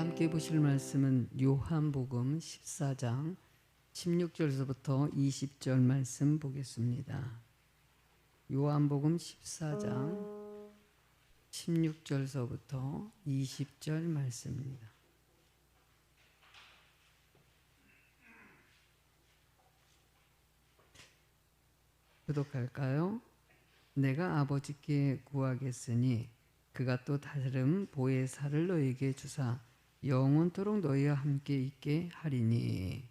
함께 보실 말씀은 요한복음 14장 16절서부터 20절 말씀 보겠습니다. 요한복음 14장 16절서부터 20절 말씀입니다. 교독할까요? 내가 아버지께 구하겠으니 그가 또 다른 보혜사를 너희에게 주사 영원토록 너희와 함께 있게 하리니.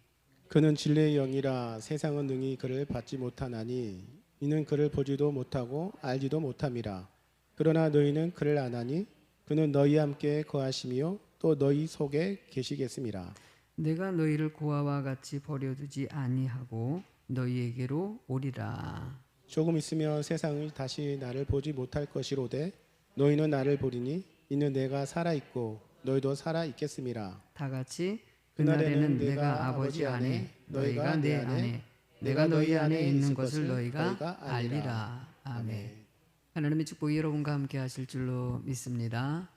그는 진리의 영이라 세상은 능히 그를 받지 못하나니 이는 그를 보지도 못하고 알지도 못함이라. 그러나 너희는 그를 아나니 그는 너희와 함께 거하시며 또 너희 속에 계시겠음이라. 내가 너희를 고아와 같이 버려두지 아니하고 너희에게로 오리라. 조금 있으면 세상이 다시 나를 보지 못할 것이로되 너희는 나를 보리니 이는 내가 살아있고 너희도 살아있겠음이라. 다 같이 그날에는 내가 아버지 안에 너희가 내 안에 내가 너희 안에 있는 것을 너희가 알리라. 아멘. 하나님의 축복이 여러분과 함께 하실 줄로 믿습니다.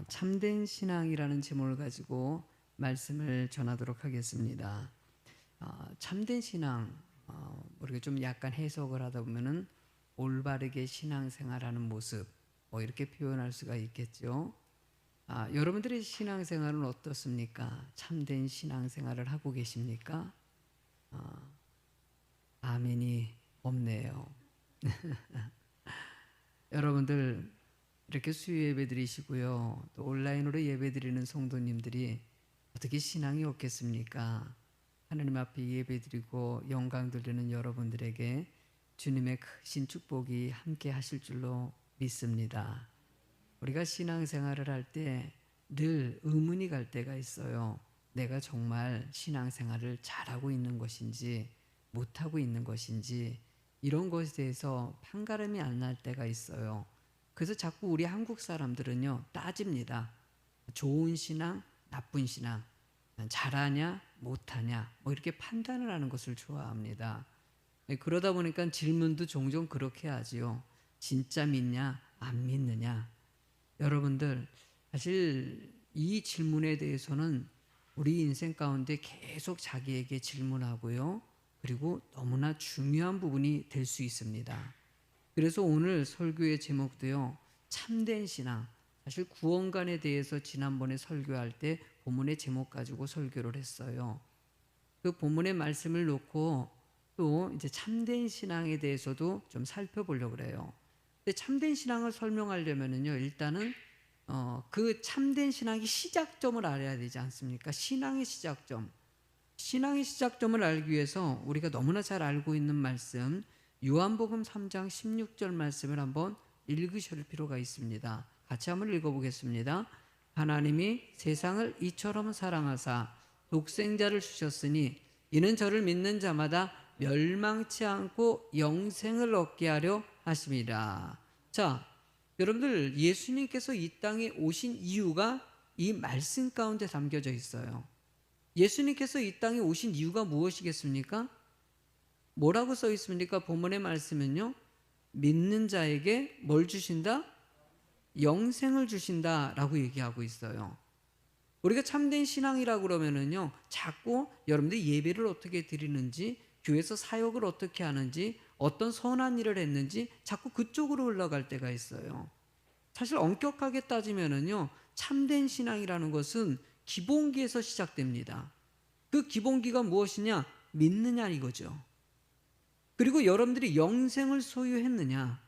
참된 신앙이라는 제목을 가지고 말씀을 전하도록 하겠습니다. 참된 신앙, 우리가 좀 약간 해석을 하다 보면은 올바르게 신앙생활하는 모습, 이렇게 표현할 수가 있겠죠. 여러분들의 신앙생활은 어떻습니까? 참된 신앙생활을 하고 계십니까? 아멘이 없네요. 여러분들 이렇게 수요 예배 드리시고요, 또 온라인으로 예배 드리는 성도님들이 어떻게 신앙이 없겠습니까? 하나님 앞에 예배 드리고 영광 돌리는 여러분들에게 주님의 크신 축복이 함께 하실 줄로 믿습니다. 우리가 신앙생활을 할 때 늘 의문이 갈 때가 있어요. 내가 정말 신앙생활을 잘하고 있는 것인지 못하고 있는 것인지 이런 것에 대해서 판가름이 안 날 때가 있어요. 그래서 자꾸 우리 한국 사람들은요 따집니다. 좋은 신앙, 나쁜 신앙, 잘하냐 못하냐 이렇게 판단을 하는 것을 좋아합니다. 그러다 보니까 질문도 종종 그렇게 하지요. 진짜 믿냐 안 믿느냐. 여러분들 사실 이 질문에 대해서는 우리 인생 가운데 계속 자기에게 질문하고요, 그리고 너무나 중요한 부분이 될 수 있습니다. 그래서 오늘 설교의 제목도요 참된 신앙, 사실 구원관에 대해서 지난번에 설교할 때 본문의 제목 가지고 설교를 했어요. 그 본문의 말씀을 놓고 또 이제 참된 신앙에 대해서도 좀 살펴보려고 그래요. 근데 참된 신앙을 설명하려면은요 일단은 그 참된 신앙의 시작점을 알아야 되지 않습니까? 신앙의 시작점. 신앙의 시작점을 알기 위해서 우리가 너무나 잘 알고 있는 말씀, 요한복음 3장 16절 말씀을 한번 읽으실 필요가 있습니다. 같이 한번 읽어보겠습니다. 하나님이 세상을 이처럼 사랑하사 독생자를 주셨으니 이는 저를 믿는 자마다 멸망치 않고 영생을 얻게 하려 하심이라. 자, 여러분들 예수님께서 이 땅에 오신 이유가 이 말씀 가운데 담겨져 있어요. 예수님께서 이 땅에 오신 이유가 무엇이겠습니까? 뭐라고 써 있습니까? 본문의 말씀은요, 믿는 자에게 뭘 주신다? 영생을 주신다라고 얘기하고 있어요. 우리가 참된 신앙이라고 그러면은요, 자꾸 여러분들이 예배를 어떻게 드리는지, 교회에서 사역을 어떻게 하는지, 어떤 선한 일을 했는지 자꾸 그쪽으로 흘러갈 때가 있어요. 사실 엄격하게 따지면은요, 참된 신앙이라는 것은 기본기에서 시작됩니다. 그 기본기가 무엇이냐? 믿느냐 이거죠. 그리고 여러분들이 영생을 소유했느냐,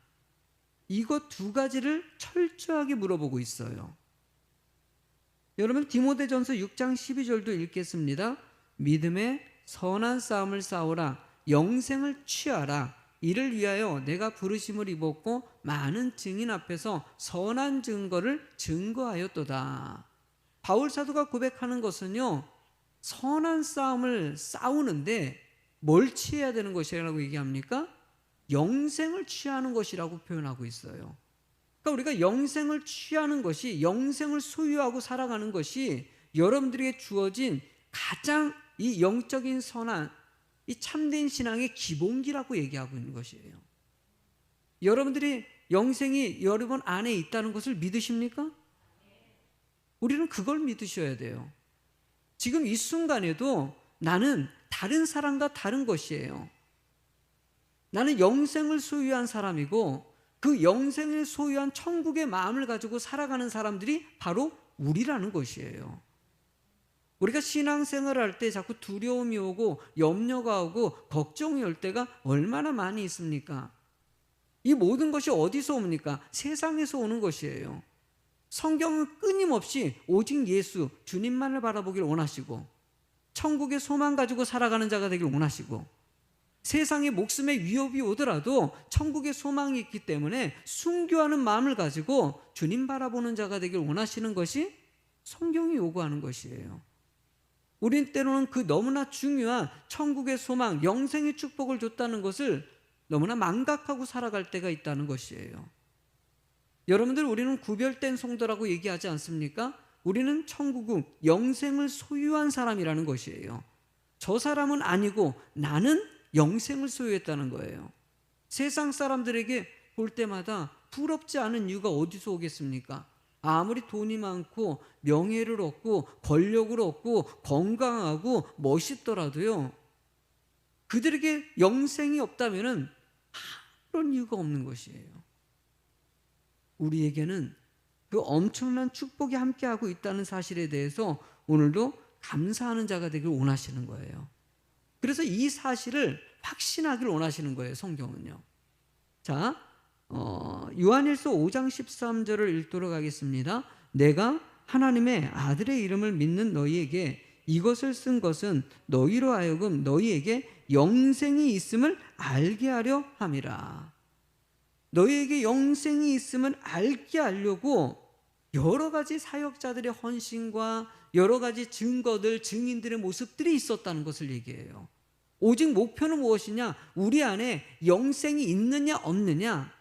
이것 두 가지를 철저하게 물어보고 있어요. 여러분 디모데전서 6장 12절도 읽겠습니다. 믿음의 선한 싸움을 싸우라, 영생을 취하라. 이를 위하여 내가 부르심을 입었고 많은 증인 앞에서 선한 증거를 증거하였도다. 바울 사도가 고백하는 것은요, 선한 싸움을 싸우는데 뭘 취해야 되는 것이라고 얘기합니까? 영생을 취하는 것이라고 표현하고 있어요. 그러니까 우리가 영생을 취하는 것이, 영생을 소유하고 살아가는 것이 여러분들에게 주어진 가장 이 영적인 선한, 이 참된 신앙의 기본기라고 얘기하고 있는 것이에요. 여러분들이 영생이 여러분 안에 있다는 것을 믿으십니까? 우리는 그걸 믿으셔야 돼요. 지금 이 순간에도 나는 다른 사람과 다른 것이에요. 나는 영생을 소유한 사람이고 그 영생을 소유한 천국의 마음을 가지고 살아가는 사람들이 바로 우리라는 것이에요. 우리가 신앙생활을 할 때 자꾸 두려움이 오고 염려가 오고 걱정이 올 때가 얼마나 많이 있습니까? 이 모든 것이 어디서 옵니까? 세상에서 오는 것이에요. 성경은 끊임없이 오직 예수, 주님만을 바라보길 원하시고 천국의 소망 가지고 살아가는 자가 되길 원하시고 세상에 목숨의 위협이 오더라도 천국의 소망이 있기 때문에 순교하는 마음을 가지고 주님 바라보는 자가 되길 원하시는 것이 성경이 요구하는 것이에요. 우린 때로는 그 너무나 중요한 천국의 소망, 영생의 축복을 줬다는 것을 너무나 망각하고 살아갈 때가 있다는 것이에요. 여러분들, 우리는 구별된 성도라고 얘기하지 않습니까? 우리는 천국국, 영생을 소유한 사람이라는 것이에요. 저 사람은 아니고 나는 영생을 소유했다는 거예요. 세상 사람들에게 볼 때마다 부럽지 않은 이유가 어디서 오겠습니까? 아무리 돈이 많고 명예를 얻고 권력을 얻고 건강하고 멋있더라도요, 그들에게 영생이 없다면은 아무런 이유가 없는 것이에요. 우리에게는 그 엄청난 축복이 함께하고 있다는 사실에 대해서 오늘도 감사하는 자가 되길 원하시는 거예요. 그래서 이 사실을 확신하길 원하시는 거예요, 성경은요. 자, 요한일서 5장 13절을 읽도록 하겠습니다. 내가 하나님의 아들의 이름을 믿는 너희에게 이것을 쓴 것은 너희로 하여금 너희에게 영생이 있음을 알게 하려 함이라. 너희에게 영생이 있음을 알게 하려고 여러 가지 사역자들의 헌신과 여러 가지 증거들, 증인들의 모습들이 있었다는 것을 얘기해요. 오직 목표는 무엇이냐? 우리 안에 영생이 있느냐 없느냐,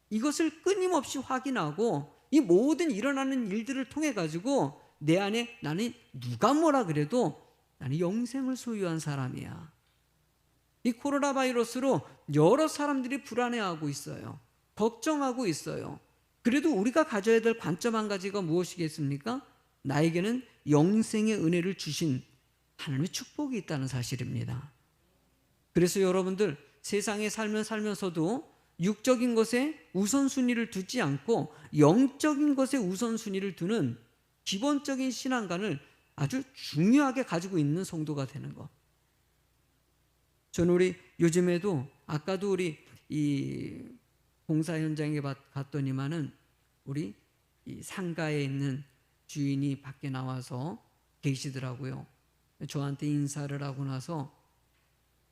이것을 끊임없이 확인하고 이 모든 일어나는 일들을 통해 가지고 내 안에 나는 누가 뭐라 그래도 나는 영생을 소유한 사람이야. 이 코로나 바이러스로 여러 사람들이 불안해하고 있어요. 걱정하고 있어요. 그래도 우리가 가져야 될 관점 한 가지가 무엇이겠습니까? 나에게는 영생의 은혜를 주신 하나님의 축복이 있다는 사실입니다. 그래서 여러분들, 세상에 살면서도 육적인 것에 우선순위를 두지 않고 영적인 것에 우선순위를 두는 기본적인 신앙관을 아주 중요하게 가지고 있는 성도가 되는 것. 저는 우리 요즘에도, 아까도 우리 이 공사 현장에 갔더니만은 우리 이 상가에 있는 주인이 밖에 나와서 계시더라고요. 저한테 인사를 하고 나서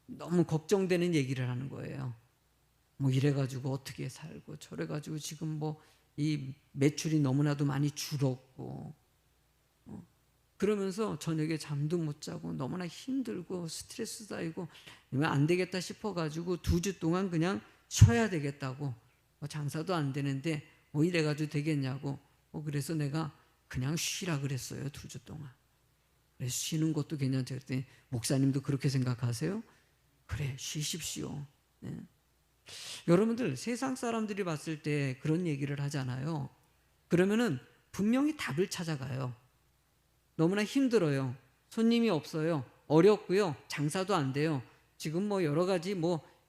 너무 걱정되는 얘기를 하는 거예요. 뭐 이래가지고 어떻게 살고 저래가지고 지금 뭐 이 매출이 너무나도 많이 줄었고, 그러면서 저녁에 잠도 못 자고 너무나 힘들고 스트레스 쌓이고 안 되겠다 싶어가지고 2주 동안 그냥 쉬어야 되겠다고, 장사도 안 되는데 뭐 이래가지고 되겠냐고, 그래서 내가 그냥 쉬라 그랬어요. 2주 동안. 그래서 쉬는 것도 괜찮죠. 그랬더니 목사님도 그렇게 생각하세요? 그래, 쉬십시오. 네. 여러분들, 세상 사람들이 봤을 때 그런 얘기를 하잖아요. 그러면은 분명히 답을 찾아가요. 너무나 힘들어요. 손님이 없어요. 어렵고요. 장사도 안 돼요. 지금 뭐 여러 가지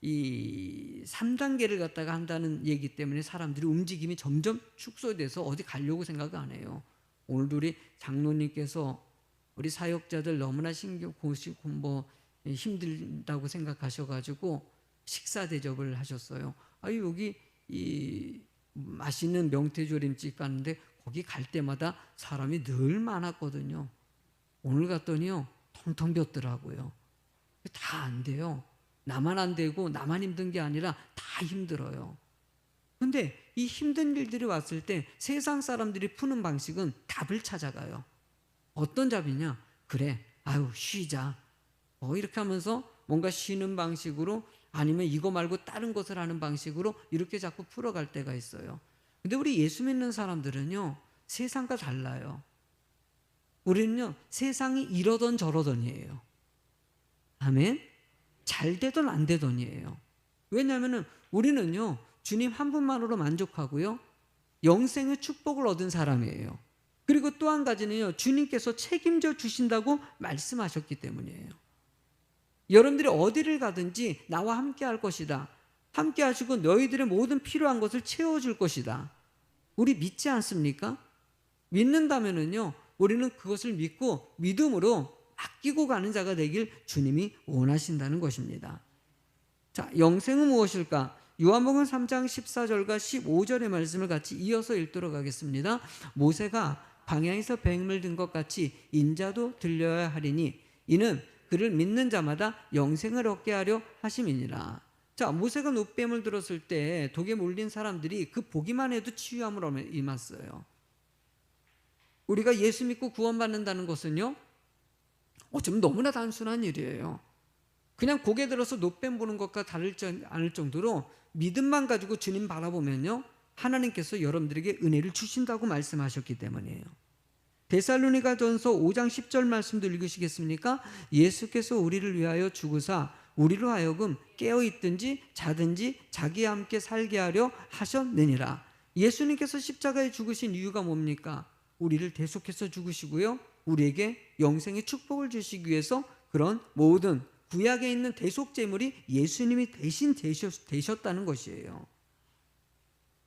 이 3단계를 갖다가 한다는 얘기 때문에 사람들이 움직임이 점점 축소돼서 어디 가려고 생각 안 해요. 오늘도 우리 장로님께서 우리 사역자들 너무나 신경 고시고 힘들다고 생각하셔가지고 식사 대접을 하셨어요. 여기 이 맛있는 명태조림집 가는데 거기 갈 때마다 사람이 늘 많았거든요. 오늘 갔더니요, 텅텅 비었더라고요. 다 안 돼요. 나만 안 되고 나만 힘든 게 아니라 다 힘들어요. 근데 이 힘든 일들이 왔을 때 세상 사람들이 푸는 방식은 답을 찾아가요. 어떤 답이냐? 그래, 쉬자. 이렇게 하면서 뭔가 쉬는 방식으로, 아니면 이거 말고 다른 것을 하는 방식으로 이렇게 자꾸 풀어갈 때가 있어요. 근데 우리 예수 믿는 사람들은요, 세상과 달라요. 우리는요, 세상이 이러던 저러던이에요. 아멘? 잘 되던 안 되던이에요. 왜냐하면 우리는요, 주님 한 분만으로 만족하고요, 영생의 축복을 얻은 사람이에요. 그리고 또 한 가지는요, 주님께서 책임져 주신다고 말씀하셨기 때문이에요. 여러분들이 어디를 가든지 나와 함께 할 것이다. 함께 하시고 너희들의 모든 필요한 것을 채워줄 것이다. 우리 믿지 않습니까? 믿는다면은요, 우리는 그것을 믿고 믿음으로 아끼고 가는 자가 되길 주님이 원하신다는 것입니다. 자, 영생은 무엇일까? 요한복음 3장 14절과 15절의 말씀을 같이 이어서 읽도록 하겠습니다. 모세가 광야에서 뱀을 든 것 같이 인자도 들려야 하리니 이는 그를 믿는 자마다 영생을 얻게 하려 하심이니라. 자, 모세가 노뱀을 들었을 때 독에 물린 사람들이 그 보기만 해도 치유함으로 임했어요. 우리가 예수 믿고 구원받는다는 것은요, 어쩌면 너무나 단순한 일이에요. 그냥 고개 들어서 노뱀 보는 것과 다르지 않을 정도로 믿음만 가지고 주님 바라보면요, 하나님께서 여러분들에게 은혜를 주신다고 말씀하셨기 때문이에요. 데살로니가전서 5장 10절 말씀도 읽으시겠습니까? 예수께서 우리를 위하여 죽으사 우리로 하여금 깨어있든지 자든지 자기와 함께 살게 하려 하셨느니라. 예수님께서 십자가에 죽으신 이유가 뭡니까? 우리를 대속해서 죽으시고요, 우리에게 영생의 축복을 주시기 위해서 그런 모든 구약에 있는 대속 제물이 예수님이 대신 되셨다는 것이에요.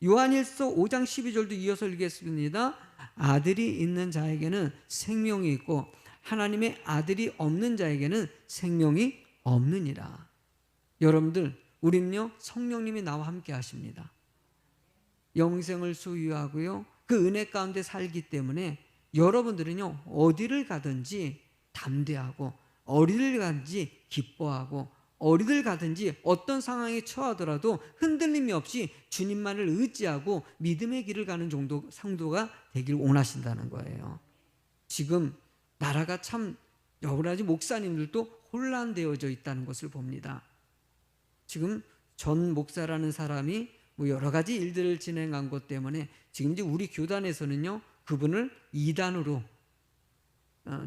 요한일서 5장 12절도 이어서 읽겠습니다. 아들이 있는 자에게는 생명이 있고 하나님의 아들이 없는 자에게는 생명이 없느니라. 여러분들, 우리는요, 성령님이 나와 함께 하십니다. 영생을 소유하고요, 그 은혜 가운데 살기 때문에 여러분들은요, 어디를 가든지 담대하고 어디를 가든지 기뻐하고 어디를 가든지 어떤 상황에 처하더라도 흔들림이 없이 주님만을 의지하고 믿음의 길을 가는 상도가 되길 원하신다는 거예요. 지금 나라가 참 여러 가지 목사님들도 혼란되어져 있다는 것을 봅니다. 지금 전 목사라는 사람이 여러 가지 일들을 진행한 것 때문에 지금 이제 우리 교단에서는요, 그분을 2단으로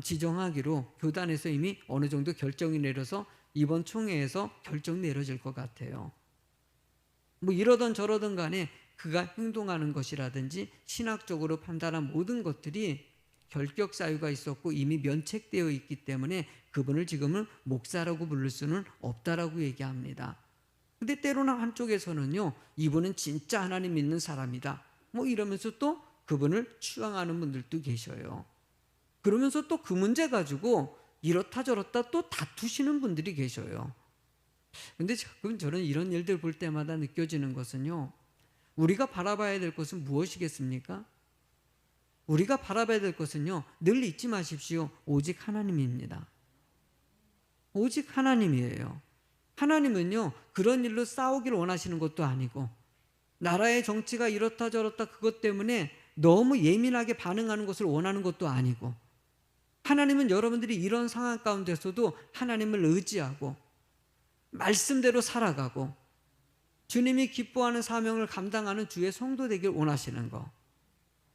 지정하기로 교단에서 이미 어느 정도 결정이 내려서 이번 총회에서 결정 내려질 것 같아요. 이러던 저러던 간에 그가 행동하는 것이라든지 신학적으로 판단한 모든 것들이 결격 사유가 있었고 이미 면책되어 있기 때문에 그분을 지금은 목사라고 부를 수는 없다라고 얘기합니다. 근데 때로는 한쪽에서는요, 이분은 진짜 하나님 믿는 사람이다, 이러면서 또 그분을 추앙하는 분들도 계셔요. 그러면서 또 그 문제 가지고 이렇다 저렇다 또 다투시는 분들이 계셔요. 근데 가끔 저는 이런 일들 볼 때마다 느껴지는 것은요, 우리가 바라봐야 될 것은 무엇이겠습니까? 우리가 바라봐야 될 것은요, 늘 잊지 마십시오. 오직 하나님입니다. 오직 하나님이에요. 하나님은요, 그런 일로 싸우기를 원하시는 것도 아니고, 나라의 정치가 이렇다 저렇다 그것 때문에 너무 예민하게 반응하는 것을 원하는 것도 아니고, 하나님은 여러분들이 이런 상황 가운데서도 하나님을 의지하고 말씀대로 살아가고 주님이 기뻐하는 사명을 감당하는 주의 성도 되길 원하시는 거,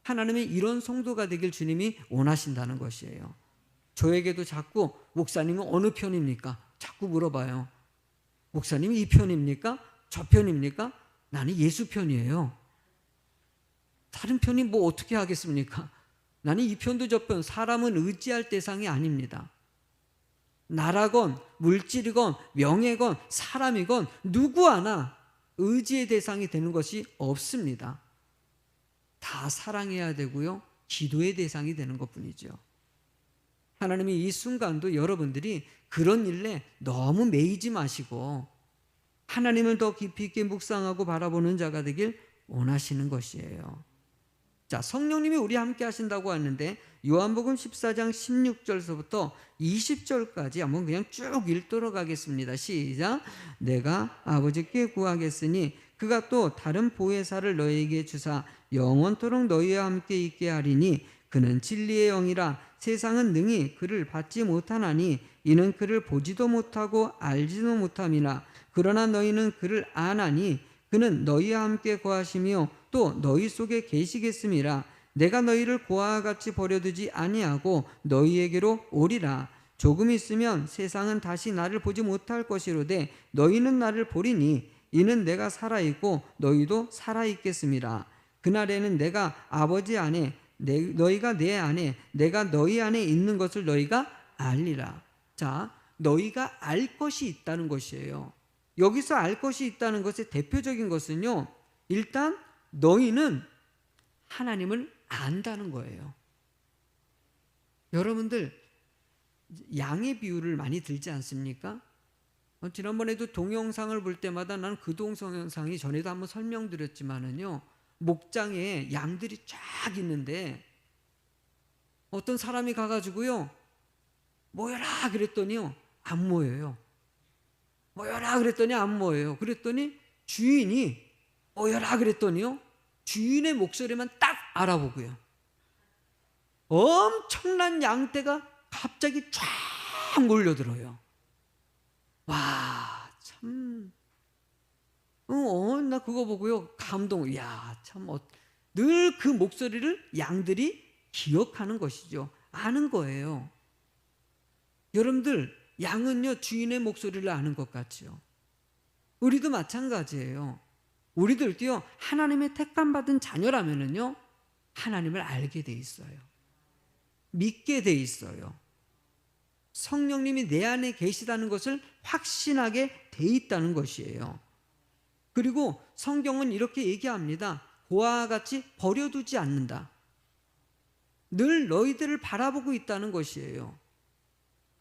하나님이 이런 성도가 되길 주님이 원하신다는 것이에요. 저에게도 자꾸 목사님은 어느 편입니까? 자꾸 물어봐요. 목사님이 이 편입니까? 저 편입니까? 나는 예수 편이에요. 다른 편이 어떻게 하겠습니까? 나는 이 편도 저 편, 사람은 의지할 대상이 아닙니다. 나라건 물질이건 명예건 사람이건 누구 하나 의지의 대상이 되는 것이 없습니다. 다 사랑해야 되고요, 기도의 대상이 되는 것뿐이죠. 하나님이 이 순간도 여러분들이 그런 일에 너무 매이지 마시고 하나님을 더 깊이 있게 묵상하고 바라보는 자가 되길 원하시는 것이에요. 자, 성령님이 우리 함께 하신다고 하는데 요한복음 14장 16절서부터 20절까지 한번 그냥 쭉 읽도록 하겠습니다. 시작. 내가 아버지께 구하겠으니 그가 또 다른 보혜사를 너희에게 주사 영원토록 너희와 함께 있게 하리니 그는 진리의 영이라. 세상은 능히 그를 받지 못하나니 이는 그를 보지도 못하고 알지도 못함이라. 그러나 너희는 그를 아나니 그는 너희와 함께 거하시며 또 너희 속에 계시겠음이라. 내가 너희를 고아와 같이 버려두지 아니하고 너희에게로 오리라. 조금 있으면 세상은 다시 나를 보지 못할 것이로되 너희는 나를 보리니 이는 내가 살아있고 너희도 살아있겠음이라. 그날에는 내가 아버지 안에 너희가 내 안에 내가 너희 안에 있는 것을 너희가 알리라. 자, 너희가 알 것이 있다는 것이에요. 여기서 알 것이 있다는 것의 대표적인 것은요, 일단 너희는 하나님을 안다는 거예요. 여러분들 양의 비유를 많이 들지 않습니까? 지난번에도 동영상을 볼 때마다 난 그 동영상이 전에도 한번 설명드렸지만은요, 목장에 양들이 쫙 있는데 어떤 사람이 가가지고요, 모여라 그랬더니요, 안 모여요. 모여라 그랬더니 안 모여요. 그랬더니 주인이 모여라 그랬더니요, 주인의 목소리만 딱 알아보고요, 엄청난 양떼가 갑자기 쫙 몰려들어요. 와, 참, 나 그거 보고요, 감동. 야, 참, 늘 그 목소리를 양들이 기억하는 것이죠. 아는 거예요. 여러분들, 양은요, 주인의 목소리를 아는 것 같죠. 우리도 마찬가지예요. 우리들도요, 하나님의 택함받은 자녀라면은요, 하나님을 알게 돼 있어요. 믿게 돼 있어요. 성령님이 내 안에 계시다는 것을 확신하게 돼 있다는 것이에요. 그리고 성경은 이렇게 얘기합니다. 고아와 같이 버려두지 않는다. 늘 너희들을 바라보고 있다는 것이에요.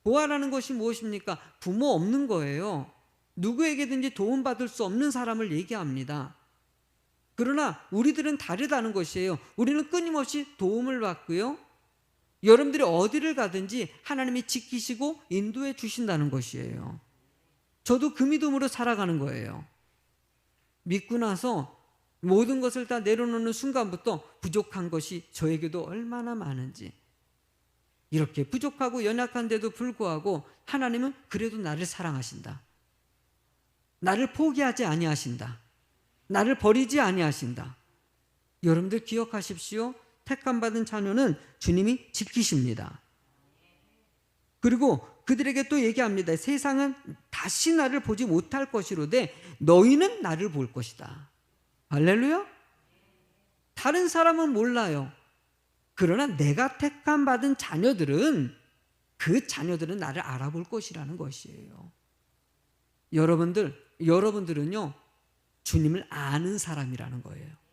고아라는 것이 무엇입니까? 부모 없는 거예요. 누구에게든지 도움받을 수 없는 사람을 얘기합니다. 그러나 우리들은 다르다는 것이에요. 우리는 끊임없이 도움을 받고요, 여러분들이 어디를 가든지 하나님이 지키시고 인도해 주신다는 것이에요. 저도 그 믿음으로 살아가는 거예요. 믿고 나서 모든 것을 다 내려놓는 순간부터 부족한 것이 저에게도 얼마나 많은지, 이렇게 부족하고 연약한데도 불구하고 하나님은 그래도 나를 사랑하신다. 나를 포기하지 아니하신다. 나를 버리지 아니하신다. 여러분들 기억하십시오. 택함받은 자녀는 주님이 지키십니다. 그리고 그들에게 또 얘기합니다. 세상은 다시 나를 보지 못할 것이로되 너희는 나를 볼 것이다. 할렐루야. 다른 사람은 몰라요. 그러나 내가 택함받은 자녀들은, 그 자녀들은 나를 알아볼 것이라는 것이에요. 여러분들은요, 주님을 아는 사람이라는 거예요.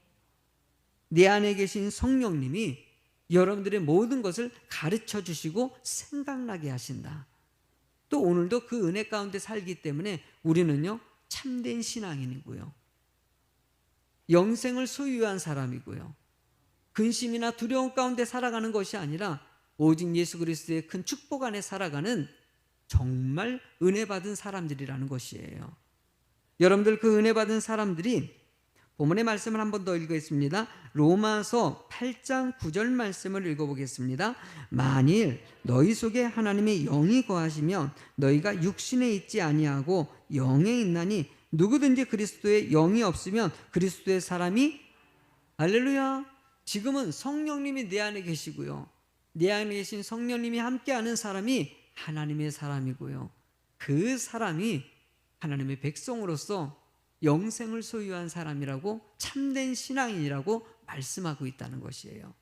내 안에 계신 성령님이 여러분들의 모든 것을 가르쳐 주시고 생각나게 하신다. 또 오늘도 그 은혜 가운데 살기 때문에 우리는요, 참된 신앙인이고요, 영생을 소유한 사람이고요, 근심이나 두려움 가운데 살아가는 것이 아니라 오직 예수 그리스도의 큰 축복 안에 살아가는 정말 은혜 받은 사람들이라는 것이에요. 여러분들, 그 은혜 받은 사람들이 본문의 말씀을 한 번 더 읽겠습니다. 로마서 8장 9절 말씀을 읽어보겠습니다. 만일 너희 속에 하나님의 영이 거하시면 너희가 육신에 있지 아니하고 영에 있나니 누구든지 그리스도의 영이 없으면 그리스도의 사람이, 할렐루야. 지금은 성령님이 내 안에 계시고요, 내 안에 계신 성령님이 함께하는 사람이 하나님의 사람이고요, 그 사람이 하나님의 백성으로서 영생을 소유한 사람이라고, 참된 신앙인이라고 말씀하고 있다는 것이에요.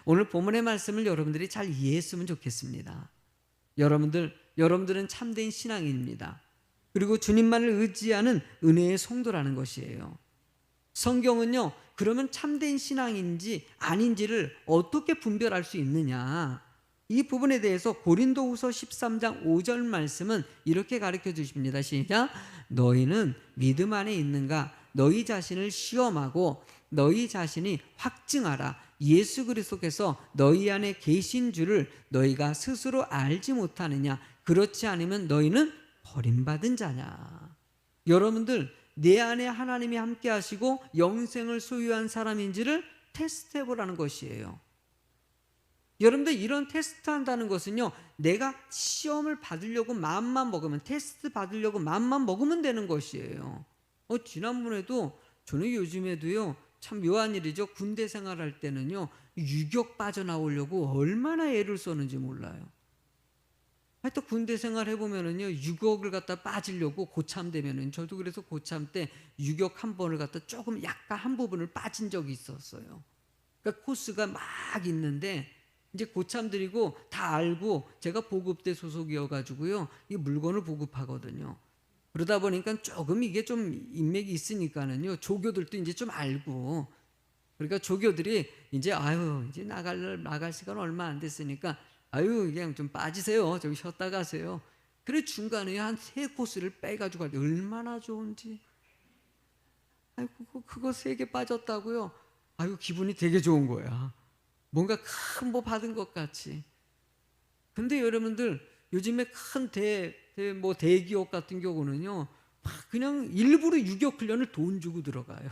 오늘 본문의 말씀을 여러분들이 잘 이해했으면 좋겠습니다. 여러분들은 참된 신앙인입니다. 그리고 주님만을 의지하는 은혜의 성도라는 것이에요. 성경은요, 그러면 참된 신앙인지 아닌지를 어떻게 분별할 수 있느냐, 이 부분에 대해서 고린도후서 13장 5절 말씀은 이렇게 가르쳐 주십니다. 시작. 너희는 믿음 안에 있는가? 너희 자신을 시험하고 너희 자신이 확증하라. 예수 그리스도께서 너희 안에 계신 줄을 너희가 스스로 알지 못하느냐? 그렇지 않으면 너희는 버림받은 자냐? 여러분들, 내 안에 하나님이 함께 하시고 영생을 소유한 사람인지를 테스트해 보라는 것이에요. 여러분들, 이런 테스트 한다는 것은요, 내가 시험을 받으려고 마음만 먹으면, 테스트 받으려고 마음만 먹으면 되는 것이에요. 지난번에도, 저는 요즘에도요, 참 묘한 일이죠. 군대 생활할 때는요, 유격 빠져나오려고 얼마나 애를 썼는지 몰라요. 하여튼 군대 생활 해보면은요, 유격을 갖다 빠지려고 고참되면은, 저도 그래서 고참 때 유격 한 번을 갖다 조금 약간 한 부분을 빠진 적이 있었어요. 그러니까 코스가 막 있는데 이제 고참들이고 다 알고 제가 보급대 소속이어가지고요. 이 물건을 보급하거든요. 그러다 보니까 조금 이게 좀 인맥이 있으니까는요. 조교들도 이제 좀 알고 그러니까 조교들이 이제 아유 이제 나갈 시간 얼마 안 됐으니까 아유 그냥 좀 빠지세요. 저기 쉬었다 가세요. 그래 중간에 한 3코스를 빼가지고 갈 얼마나 좋은지. 아이고 그거 3개 빠졌다고요. 아유 기분이 되게 좋은 거야. 뭔가 큰 뭐 받은 것 같이. 근데 여러분들 요즘에 큰 대기업 같은 경우는요, 막 그냥 일부러 유격 훈련을 돈 주고 들어가요.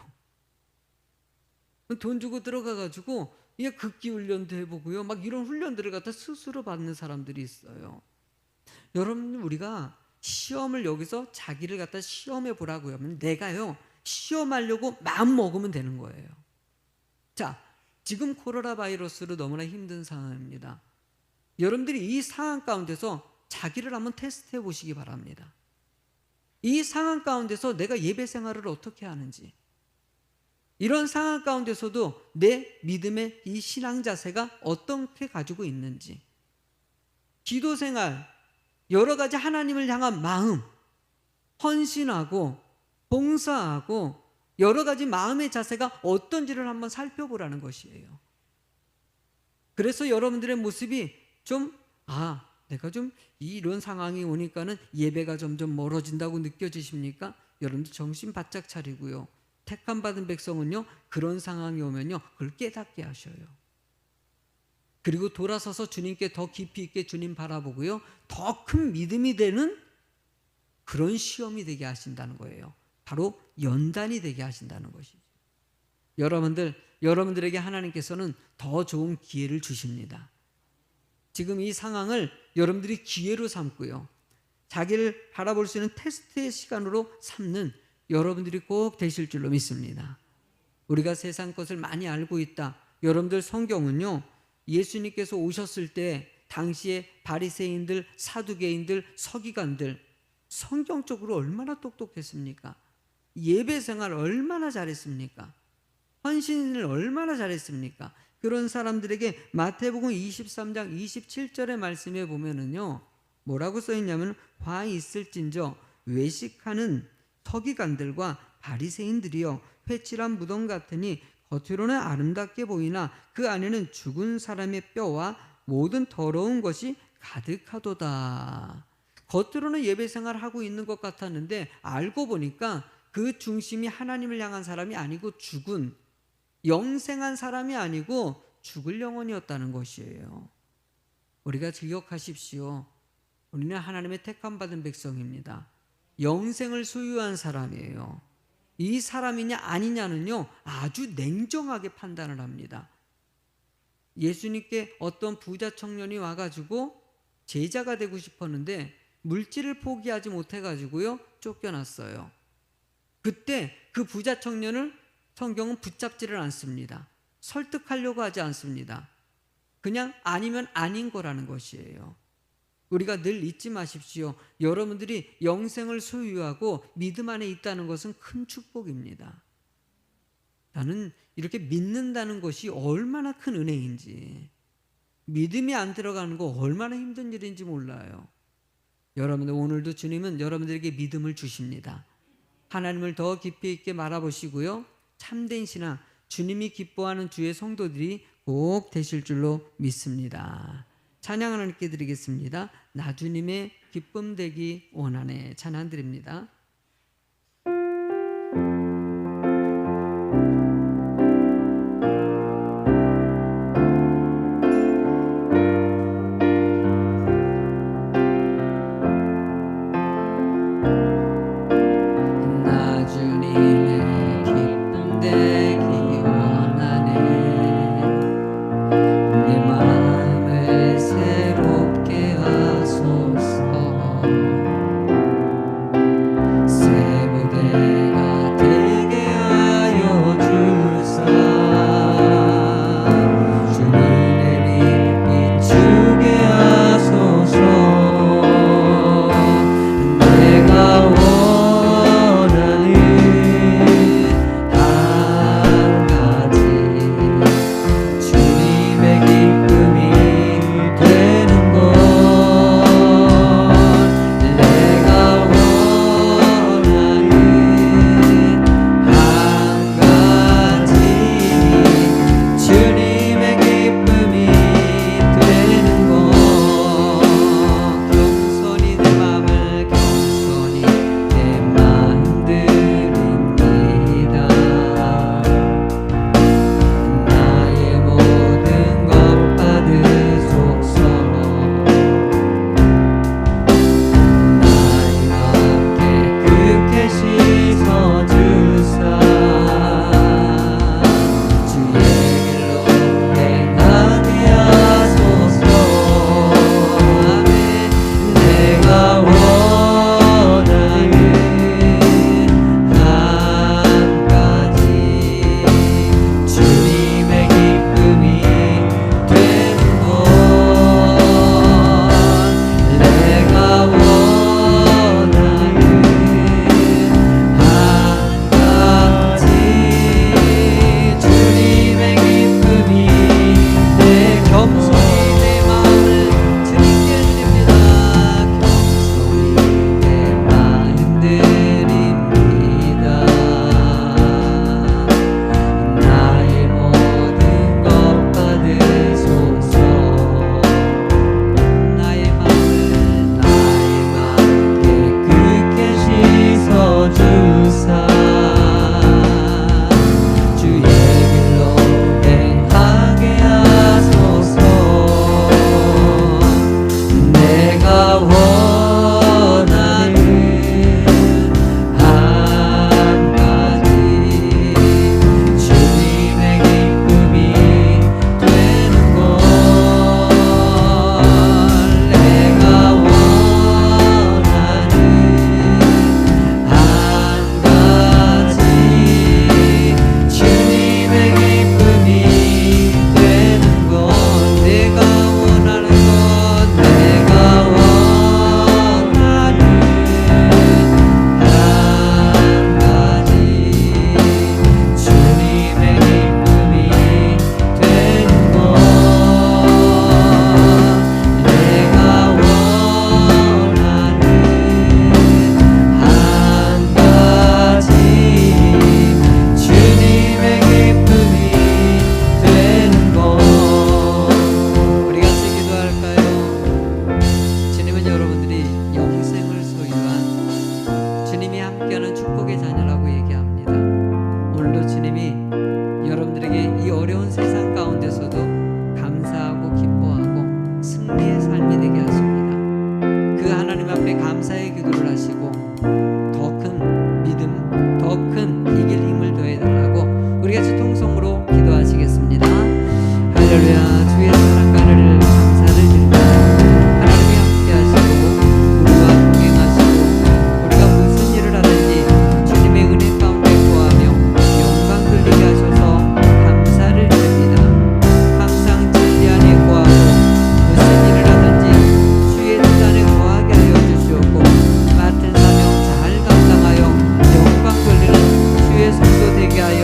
돈 주고 들어가가지고 이게 극기 훈련도 해보고요, 막 이런 훈련들을 갖다 스스로 받는 사람들이 있어요. 여러분 우리가 시험을 여기서 자기를 갖다 시험해 보라고요. 하면 내가요 시험하려고 마음 먹으면 되는 거예요. 자, 지금 코로나 바이러스로 너무나 힘든 상황입니다. 여러분들이 이 상황 가운데서 자기를 한번 테스트해 보시기 바랍니다. 이 상황 가운데서 내가 예배 생활을 어떻게 하는지, 이런 상황 가운데서도 내 믿음의 이 신앙 자세가 어떻게 가지고 있는지, 기도 생활, 여러 가지 하나님을 향한 마음, 헌신하고 봉사하고 여러 가지 마음의 자세가 어떤지를 한번 살펴보라는 것이에요. 그래서 여러분들의 모습이 좀 내가 좀 이런 상황이 오니까는 예배가 점점 멀어진다고 느껴지십니까? 여러분들 정신 바짝 차리고요. 택함 받은 백성은요 그런 상황이 오면요 그걸 깨닫게 하셔요. 그리고 돌아서서 주님께 더 깊이 있게 주님 바라보고요 더 큰 믿음이 되는 그런 시험이 되게 하신다는 거예요. 바로 연단이 되게 하신다는 것이죠. 여러분들에게 하나님께서는 더 좋은 기회를 주십니다. 지금 이 상황을 여러분들이 기회로 삼고요, 자기를 바라볼 수 있는 테스트의 시간으로 삼는 여러분들이 꼭 되실 줄로 믿습니다. 우리가 세상 것을 많이 알고 있다. 여러분들 성경은요 예수님께서 오셨을 때 당시에 바리새인들, 사두개인들, 서기관들 성경적으로 얼마나 똑똑했습니까? 예배 생활 얼마나 잘했습니까? 헌신을 얼마나 잘했습니까? 그런 사람들에게 마태복음 23장 27절의 말씀에 보면은요 뭐라고 써있냐면 화 있을진저 외식하는 서기관들과 바리새인들이여 회칠한 무덤 같으니 겉으로는 아름답게 보이나 그 안에는 죽은 사람의 뼈와 모든 더러운 것이 가득하도다. 겉으로는 예배 생활을 하고 있는 것 같았는데 알고 보니까 그 중심이 하나님을 향한 사람이 아니고 죽은 영생한 사람이 아니고 죽을 영혼이었다는 것이에요. 우리가 기억하십시오. 우리는 하나님의 택함 받은 백성입니다. 영생을 소유한 사람이에요. 이 사람이냐 아니냐는요 아주 냉정하게 판단을 합니다. 예수님께 어떤 부자 청년이 와가지고 제자가 되고 싶었는데 물질을 포기하지 못해가지고요 쫓겨났어요. 그때 그 부자 청년을 성경은 붙잡지를 않습니다. 설득하려고 하지 않습니다. 그냥 아니면 아닌 거라는 것이에요. 우리가 늘 잊지 마십시오. 여러분들이 영생을 소유하고 믿음 안에 있다는 것은 큰 축복입니다. 나는 이렇게 믿는다는 것이 얼마나 큰 은혜인지, 믿음이 안 들어가는 거 얼마나 힘든 일인지 몰라요. 여러분들 오늘도 주님은 여러분들에게 믿음을 주십니다. 하나님을 더 깊이 있게 말아보시고요, 참된 신앙, 주님이 기뻐하는 주의 성도들이 꼭 되실 줄로 믿습니다. 찬양 하나님께 드리겠습니다. 나 주님의 기쁨 되기 원하네. 찬양 드립니다. 나 주님의 기쁨 되기 원하네. 내 마음을 새롭게 하소서. 함께하는 축복의 자녀라고 얘기합니다. 오늘도 주님이 여러분들에게 이 어려운 세상 가운데서도 감사하고 기뻐하고 승리의 삶이 되게 하십니다. 그 하나님 앞에 감사의 기도를 하시고 더 큰 믿음, 더 큰 이길 힘을 더해달라고 우리 같이 통성으로 기도하시겠습니다. 할렐루야. 주의 사랑가를 감사를 드립니다. 하나님이 함께 하시고 우리와 동행하시고 우리가 무슨 일을 하든지 주님의 은혜 가운데 거하며 영광 돌리게 하셔서 감사를 드립니다. 항상 진리 안에 거하고 무슨 일을 하든지 주의 뜻 안에 거하게 하여 주시옵고 맡은 사명 잘 감당하여 영광 돌리는 주의 성도 되게 하여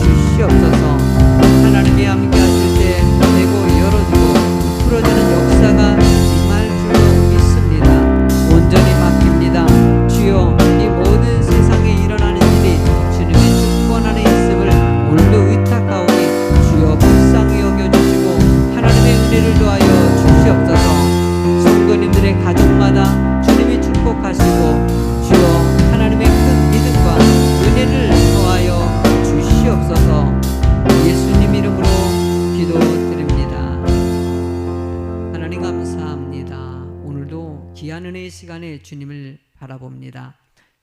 주시옵소서. 하나님이 함께 하실 때 되고 열어주고 풀어주는 역사가 임할 줄로 믿습니다. 온전히 맡깁니다. 주여, 이 모든 세상에 일어나는 일이 주님의 주권 안에 있음을 오늘도 의탁하오니 주여 불쌍히 여겨주시고 하나님의 은혜를 더하여 주시옵소서. 성도님들의 가정마다 주님이 축복하시고 주여 하나님의 큰 믿음과 은혜를 더하여 주시옵소서. 예수님 이름으로 기도드립니다. 하나님 감사합니다. 오늘도 귀한 은혜의 시간에 주님을 바라봅니다.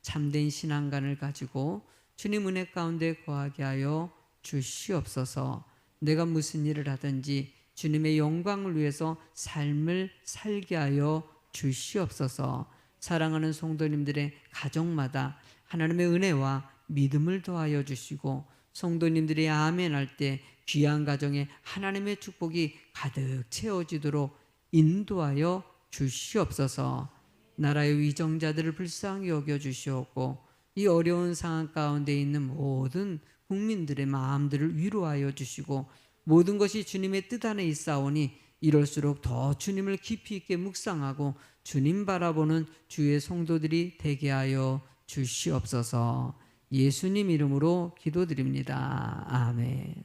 참된 신앙관을 가지고 주님 은혜 가운데 거하게 하여 주시옵소서. 내가 무슨 일을 하든지 주님의 영광을 위해서 삶을 살게 하여 주시옵소서. 사랑하는 성도님들의 가정마다 하나님의 은혜와 믿음을 더하여 주시고 성도님들이 아멘 할 때 귀한 가정에 하나님의 축복이 가득 채워지도록 인도하여 주시옵소서. 나라의 위정자들을 불쌍히 여겨 주시옵고 이 어려운 상황 가운데 있는 모든 국민들의 마음들을 위로하여 주시고 모든 것이 주님의 뜻 안에 있사오니 이럴수록 더 주님을 깊이 있게 묵상하고 주님 바라보는 주의 성도들이 되게 하여 주시옵소서. 예수님 이름으로 기도드립니다. 아멘.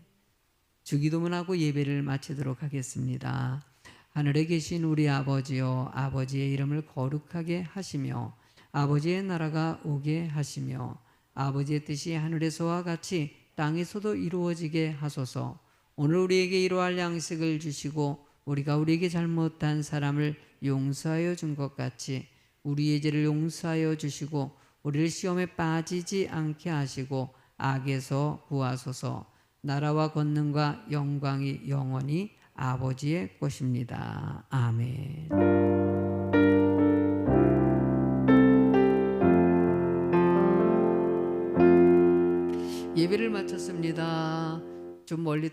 주기도문하고 예배를 마치도록 하겠습니다. 하늘에 계신 우리 아버지여, 아버지의 이름을 거룩하게 하시며 아버지의 나라가 오게 하시며 아버지의 뜻이 하늘에서와 같이 땅에서도 이루어지게 하소서. 오늘 우리에게 이러할 양식을 주시고 우리가 우리에게 잘못한 사람을 용서하여 준 것 같이 우리의 죄를 용서하여 주시고 우리를 시험에 빠지지 않게 하시고 악에서 구하소서. 나라와 권능과 영광이 영원히 아버지의 것입니다. 아멘. 예배를 마쳤습니다. 좀 멀리